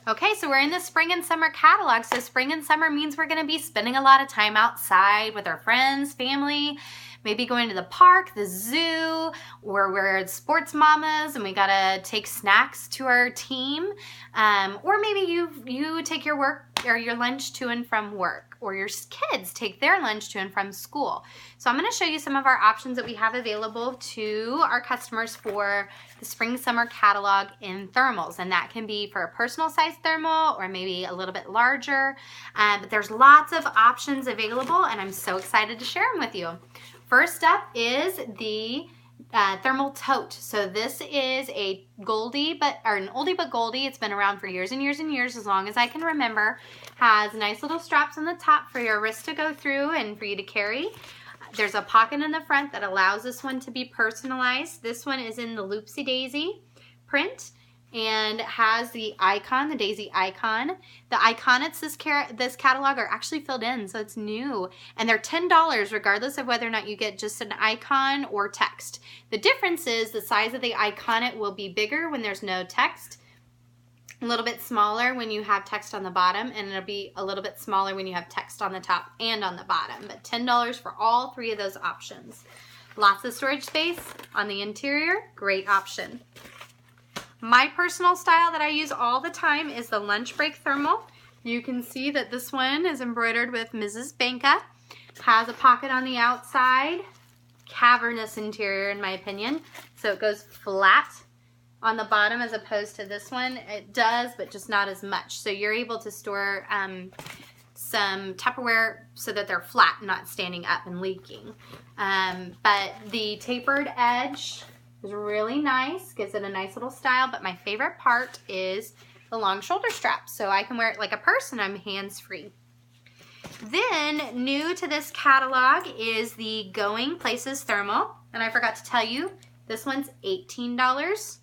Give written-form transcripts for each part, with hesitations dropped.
Okay, so we're in the spring and summer catalog. So spring and summer means we're gonna be spending a lot of time outside with our friends, family, maybe going to the park, the zoo, or we're sports mamas and we gotta take snacks to our team. Or maybe you take your work or your lunch to and from work, or your kids take their lunch to and from school. So I'm gonna show you some of our options that we have available to our customers for the spring summer catalog in thermals, and that can be for a personal size thermal or maybe a little bit larger, but there's lots of options available and I'm so excited to share them with you. First up is the thermal tote. So this is an oldie but goldie. It's been around for years and years and years, as long as I can remember. Has nice little straps on the top for your wrist to go through and for you to carry. There's a pocket in the front that allows this one to be personalized. This one is in the Loopsy Daisy print and has the icon, the daisy icon. The iconics this catalog are actually filled in, so it's new. And they're $10 regardless of whether or not you get just an icon or text. The difference is the size of the iconic will be bigger when there's no text, a little bit smaller when you have text on the bottom, and it'll be a little bit smaller when you have text on the top and on the bottom. But $10 for all three of those options. Lots of storage space on the interior, great option. My personal style that I use all the time is the lunch break thermal. You can see that this one is embroidered with Mrs. Banka. Has a pocket on the outside, cavernous interior in my opinion. So it goes flat on the bottom as opposed to this one. It does, but just not as much. So you're able to store some Tupperware so that they're flat, not standing up and leaking. But the tapered edge is really nice, gives it a nice little style, but my favorite part is the long shoulder strap. So I can wear it like a purse and I'm hands-free. Then, new to this catalog is the Going Places thermal. And I forgot to tell you, this one's $18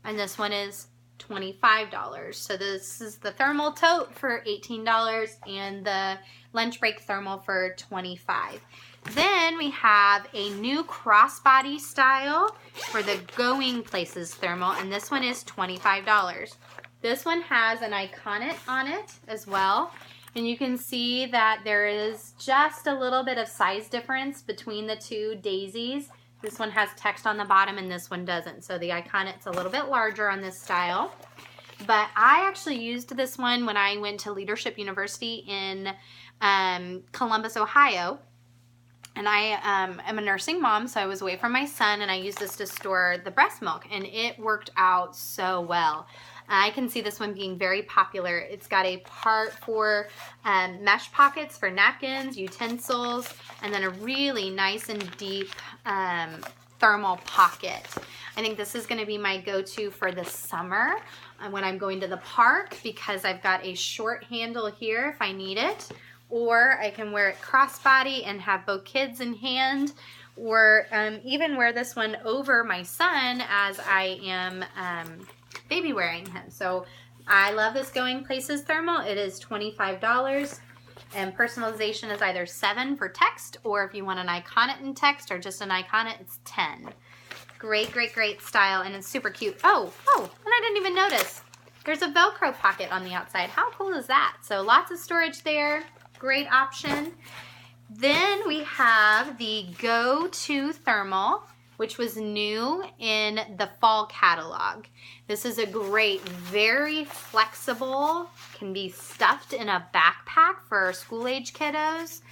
and this one is $25. So this is the thermal tote for $18 and the lunch break thermal for $25. Then we have a new crossbody style for the Going Places thermal, and this one is $25. This one has an iconic on it as well, and you can see that there is just a little bit of size difference between the two daisies. This one has text on the bottom and this one doesn't, so the iconic's a little bit larger on this style. But I actually used this one when I went to Leadership University in Columbus, Ohio. And I am a nursing mom, so I was away from my son, and I used this to store the breast milk, and it worked out so well. I can see this one being very popular. It's got a part for mesh pockets for napkins, utensils, and then a really nice and deep thermal pocket. I think this is going to be my go-to for the summer when I'm going to the park, because I've got a short handle here if I need it. Or I can wear it crossbody and have both kids in hand, or even wear this one over my son as I am baby wearing him. So I love this Going Places thermal. It is $25, and personalization is either $7 for text, or if you want an iconic in text or just an iconic, it's $10. Great, great, great style, and it's super cute. Oh, and I didn't even notice. There's a Velcro pocket on the outside. How cool is that? So lots of storage there. Great option. Then we have the Go-To thermal, which was new in the fall catalog. This is a great, very flexible, can be stuffed in a backpack for school-age kiddos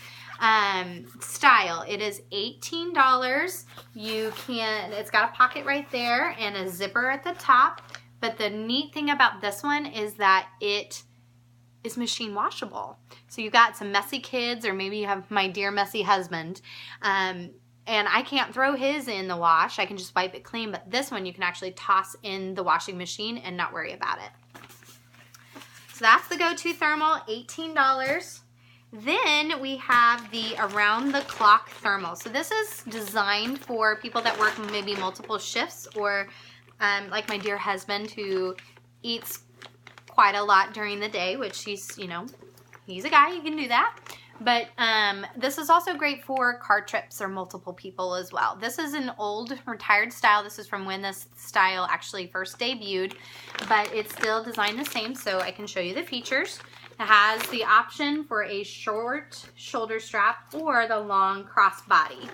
style. It is $18. It's got a pocket right there and a zipper at the top. But the neat thing about this one is that it is machine washable. So you got some messy kids, or maybe you have my dear messy husband, and I can't throw his in the wash. I can just wipe it clean, but this one you can actually toss in the washing machine and not worry about it. So that's the Go-To thermal, $18. Then we have the Around the Clock thermal. So this is designed for people that work maybe multiple shifts, or like my dear husband who eats quite a lot during the day, which he's a guy, he can do that. But this is also great for car trips or multiple people as well. This is an old retired style. This is from when this style actually first debuted, but it's still designed the same, so I can show you the features. It has the option for a short shoulder strap or the long crossbody.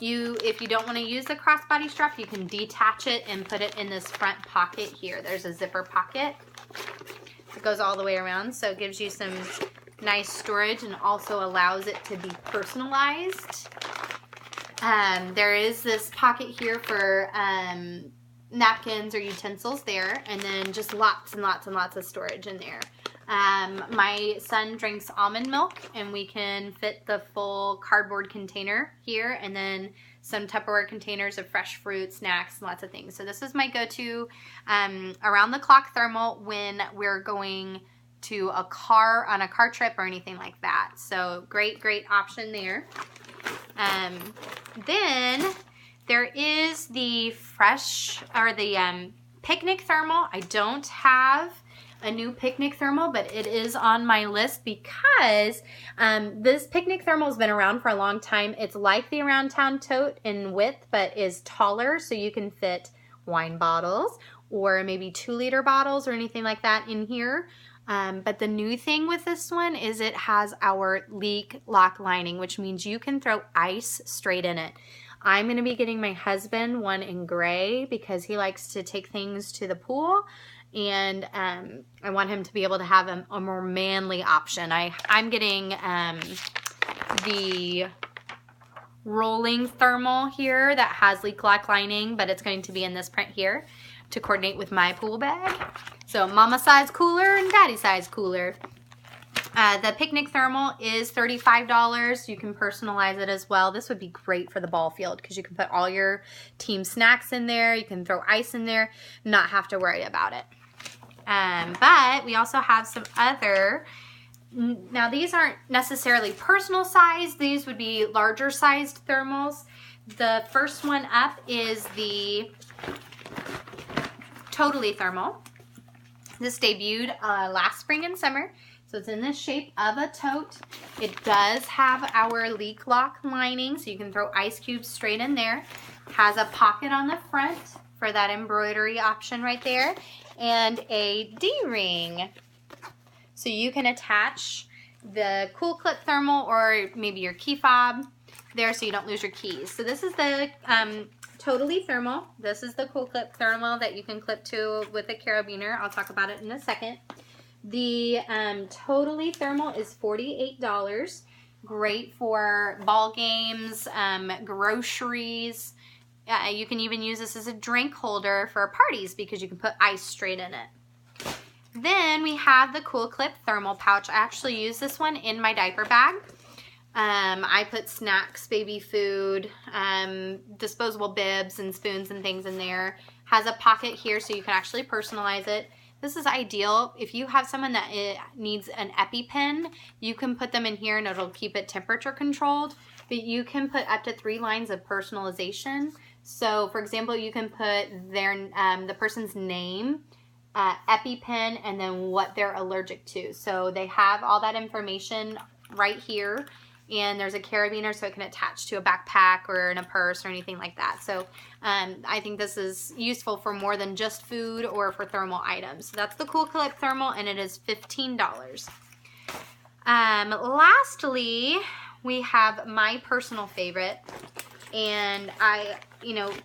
If you don't want to use the crossbody strap, you can detach it and put it in this front pocket here. There's a zipper pocket. It goes all the way around, so it gives you some nice storage and also allows it to be personalized. There is this pocket here for napkins or utensils there, and then just lots and lots and lots of storage in there. My son drinks almond milk, and we can fit the full cardboard container here, and then some Tupperware containers of fresh fruit, snacks, lots of things. So this is my go-to around the clock thermal when we're going to on a car trip or anything like that. So great option there. Then there is the picnic thermal. I don't have a new picnic thermal, but it is on my list because this picnic thermal has been around for a long time. It's like the Around Town tote in width, but is taller, so you can fit wine bottles or maybe 2-liter bottles or anything like that in here. But the new thing with this one is it has our leak lock lining, which means you can throw ice straight in it. I'm going to be getting my husband one in gray because he likes to take things to the pool, and I want him to be able to have a more manly option. I'm getting the rolling thermal here that has leak lock lining, but it's going to be in this print here to coordinate with my pool bag. So mama size cooler and daddy size cooler. The picnic thermal is $35. You can personalize it as well. This would be great for the ball field because you can put all your team snacks in there. You can throw ice in there, not have to worry about it. But we also have some other, now these aren't necessarily personal size. These would be larger sized thermals. The first one up is the Totally Thermal. This debuted last spring and summer. So it's in the shape of a tote. It does have our leak lock lining, so you can throw ice cubes straight in there. Has a pocket on the front for that embroidery option right there, and a D-ring. So you can attach the Cool Clip thermal or maybe your key fob there so you don't lose your keys. So this is the Totally Thermal. This is the Cool Clip thermal that you can clip to with a carabiner. I'll talk about it in a second. The Totally Thermal is $48. Great for ball games, groceries. You can even use this as a drink holder for parties because you can put ice straight in it. Then we have the Cool Clip thermal pouch. I actually use this one in my diaper bag. I put snacks, baby food, disposable bibs and spoons and things in there. Has a pocket here so you can actually personalize it. This is ideal if you have someone that needs an EpiPen. You can put them in here and it'll keep it temperature controlled, but you can put up to 3 lines of personalization. So for example, you can put the person's name, EpiPen, and then what they're allergic to. So they have all that information right here, and there's a carabiner so it can attach to a backpack or in a purse or anything like that. So I think this is useful for more than just food or for thermal items. So that's the Cool Clip thermal, and it is $15. Lastly, we have my personal favorite, and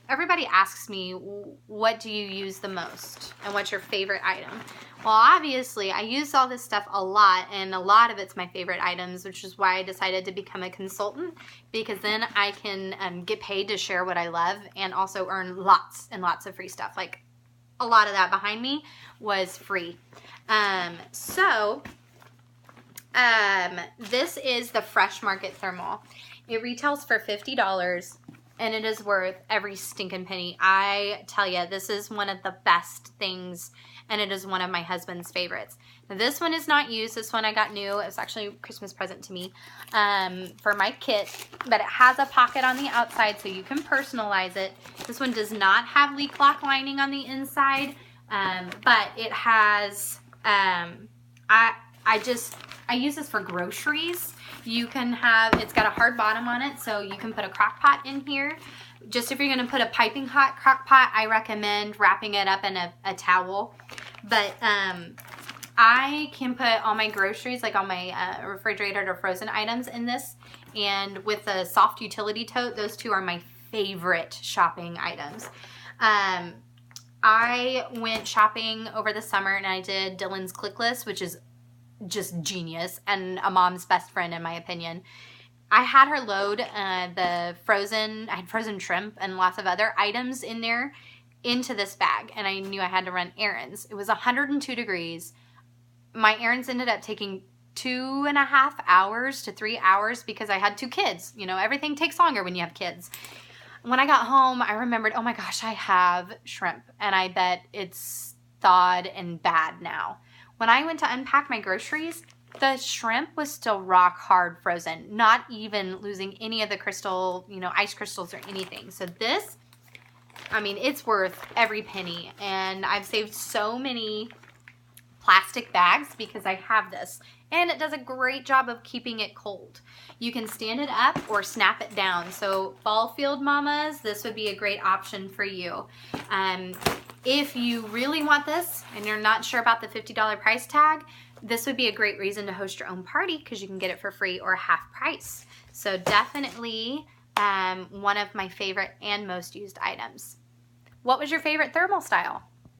everybody asks me, what do you use the most and what's your favorite item? Well, obviously I use all this stuff a lot, and a lot of it's my favorite items, which is why I decided to become a consultant, because then I can get paid to share what I love and also earn lots and lots of free stuff. Like a lot of that behind me was free. This is the Fresh Market thermal. It retails for $50. And it is worth every stinking penny. I tell you, this is one of the best things, and it is one of my husband's favorites. Now, this one is not used. This one I got new. It was actually a Christmas present to me for my kit, but it has a pocket on the outside so you can personalize it. This one does not have leak lock lining on the inside, but it has, I use this for groceries. You can have, it's got a hard bottom on it, so you can put a crock pot in here. Just if you're gonna put a piping hot crock pot, I recommend wrapping it up in a towel. But I can put all my groceries, like all my refrigerated or frozen items in this. And with a soft utility tote, those two are my favorite shopping items. I went shopping over the summer and I did Dylan's Click List, which is just genius and a mom's best friend in my opinion. I had her load I had frozen shrimp and lots of other items in there into this bag, and I knew I had to run errands. It was 102 degrees. My errands ended up taking 2.5 hours to 3 hours because I had 2 kids. You know, everything takes longer when you have kids. When I got home, I remembered, oh my gosh, I have shrimp, and I bet it's thawed and bad now. When I went to unpack my groceries, the shrimp was still rock hard frozen, not even losing any of the crystal, you know, ice crystals or anything. So this, I mean, it's worth every penny, and I've saved so many plastic bags because I have this, and it does a great job of keeping it cold. You can stand it up or snap it down. So fall field mamas, this would be a great option for you. If you really want this and you're not sure about the $50 price tag, this would be a great reason to host your own party because you can get it for free or half price. So definitely one of my favorite and most used items. What was your favorite thermal style?